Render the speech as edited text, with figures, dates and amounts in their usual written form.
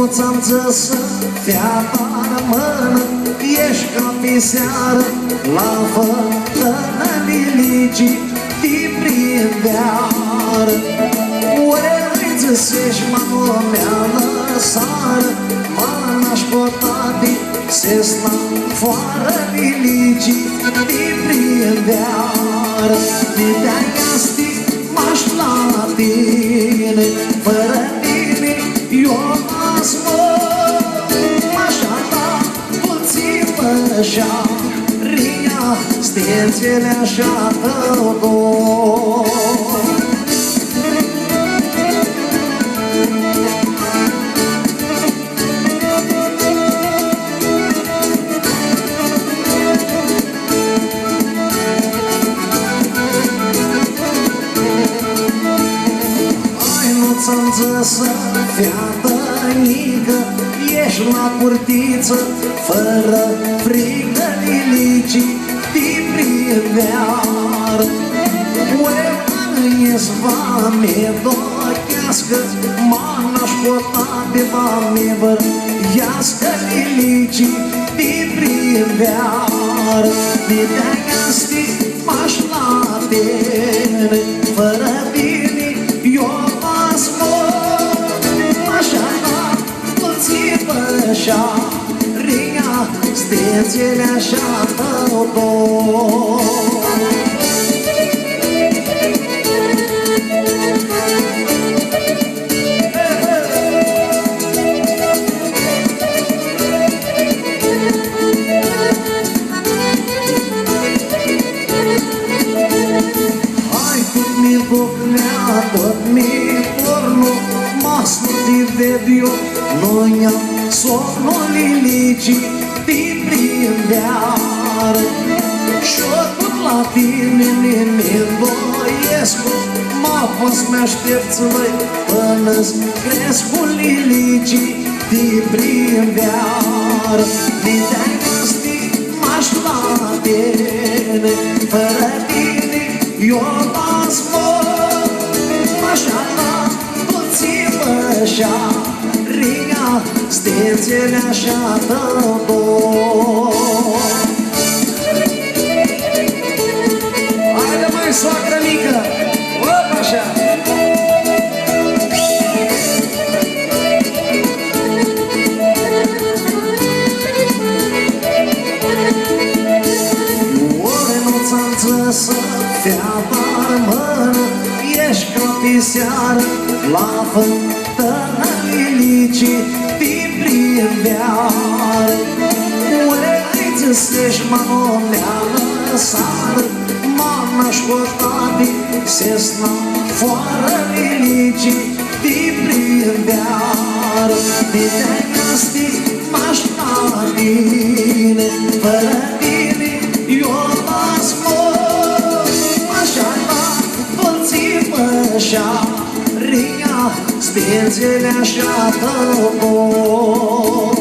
nu ți-am zis să fii afară, mână, ești ca pe seară la fătănă Liligii din primăvară. Oi, ți-sești, mă, mea lăsară, mă nașcotate, se sna foară Liligii din primăvară. De-aia stic m-aș la tine, fără tine eu n-as așa ta puțin pășa ria stețele așa tău dor. Ți-am zis să fii atănică, ești la curtiță, fără frică Liligii din primăvară. Oi, vame dochească, mă nașcotate vame vărăiască Liligii din primăvară. De-aia stic m-aș la tine, fără tine eu așa, ria stețele așa tău dor. Hai tot-mi bucnea, tot-mi porno, mas nu te ved eu, nu i-am somnul Liligii din primăvară. Și-o tot la tine mi-ndoiesc, m-a fost mi-aștepți voi până-ți cresc cu Liligii din primăvară. De-aia stic m-aș la tine, fără tine eu n-as așa la puțin pășa ria stețele așa tău dor. Haide mai, soacră mică! Op, așa! Oare nu ți-am zis să fii afară, mână, ești ca pe seară la fătănă Liligii din primăvară. Oi, ți-sești, mă, mea lăsară, mă nașcotate, se sna foară Liligii din primăvară. De-aia stic m-aș la tine, fără tine eu las așa la puțin pășa ria stețele așa tău dor.